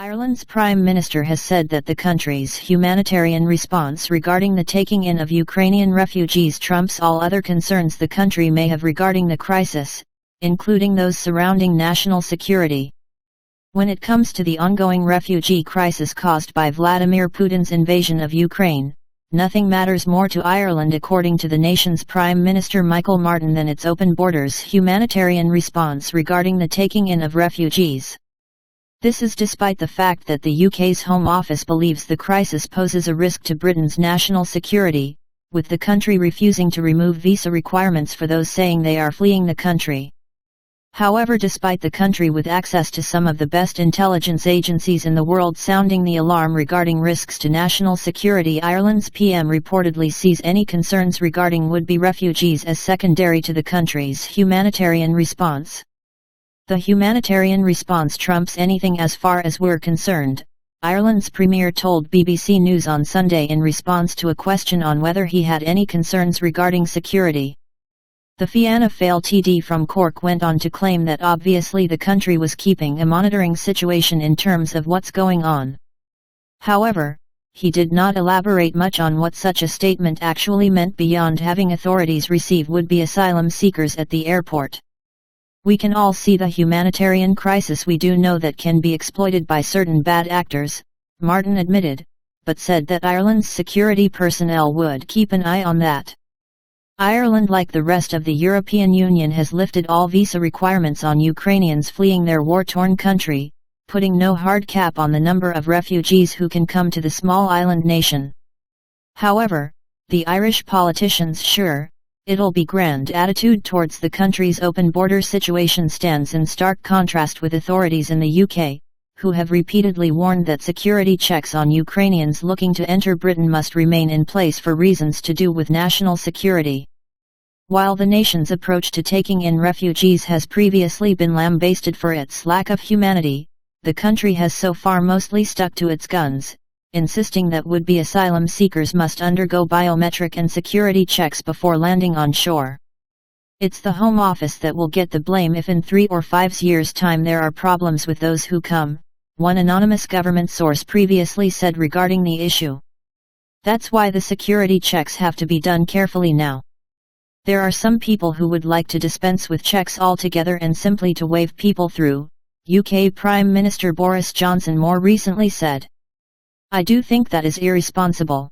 Ireland's Prime Minister has said that the country's humanitarian response regarding the taking in of Ukrainian refugees trumps all other concerns the country may have regarding the crisis, including those surrounding national security. When it comes to the ongoing refugee crisis caused by Vladimir Putin's invasion of Ukraine, nothing matters more to Ireland according to the nation's Prime Minister Micheál Martin than its open borders humanitarian response regarding the taking in of refugees. This is despite the fact that the UK's Home Office believes the crisis poses a risk to Britain's national security, with the country refusing to remove visa requirements for those saying they are fleeing the country. However, despite the country with access to some of the best intelligence agencies in the world sounding the alarm regarding risks to national security, Ireland's PM reportedly sees any concerns regarding would-be refugees as secondary to the country's humanitarian response. The humanitarian response trumps anything as far as we're concerned, Ireland's Premier told BBC News on Sunday in response to a question on whether he had any concerns regarding security. The Fianna Fáil TD from Cork went on to claim that obviously the country was keeping a monitoring situation in terms of what's going on. However, he did not elaborate much on what such a statement actually meant beyond having authorities receive would-be asylum seekers at the airport. We can all see the humanitarian crisis. We do know that can be exploited by certain bad actors, Martin admitted, but said that Ireland's security personnel would keep an eye on that. Ireland, like the rest of the European Union, has lifted all visa requirements on Ukrainians fleeing their war-torn country, putting no hard cap on the number of refugees who can come to the small island nation. However, the Irish politicians' sure, it'll be grand attitude towards the country's open border situation stands in stark contrast with authorities in the UK, who have repeatedly warned that security checks on Ukrainians looking to enter Britain must remain in place for reasons to do with national security. While the nation's approach to taking in refugees has previously been lambasted for its lack of humanity, the country has so far mostly stuck to its guns, insisting that would-be asylum seekers must undergo biometric and security checks before landing on shore. It's the Home Office that will get the blame if in 3 or 5 years' time there are problems with those who come, one anonymous government source previously said regarding the issue. That's why the security checks have to be done carefully now. There are some people who would like to dispense with checks altogether and simply to wave people through, UK Prime Minister Boris Johnson more recently said. I do think that is irresponsible.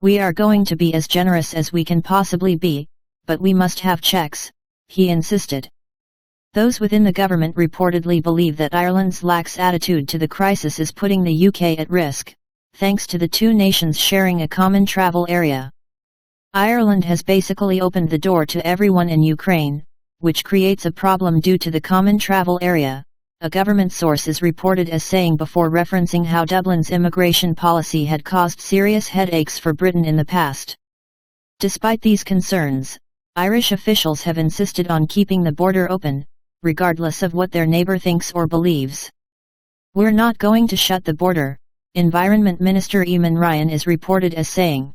We are going to be as generous as we can possibly be, but we must have checks, he insisted. Those within the government reportedly believe that Ireland's lax attitude to the crisis is putting the UK at risk, thanks to the two nations sharing a common travel area. Ireland has basically opened the door to everyone in Ukraine, which creates a problem due to the common travel area, a government source is reported as saying before referencing how Dublin's immigration policy had caused serious headaches for Britain in the past. Despite these concerns, Irish officials have insisted on keeping the border open, regardless of what their neighbour thinks or believes. We're not going to shut the border, Environment Minister Eamon Ryan is reported as saying.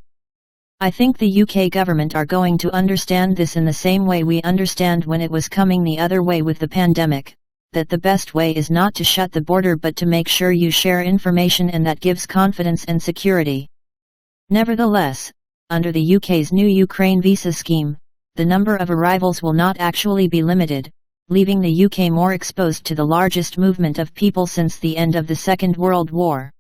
I think the UK government are going to understand this in the same way we understand when it was coming the other way with the pandemic, that the best way is not to shut the border but to make sure you share information, and that gives confidence and security. Nevertheless, under the UK's new Ukraine visa scheme, the number of arrivals will not actually be limited, leaving the UK more exposed to the largest movement of people since the end of the Second World War.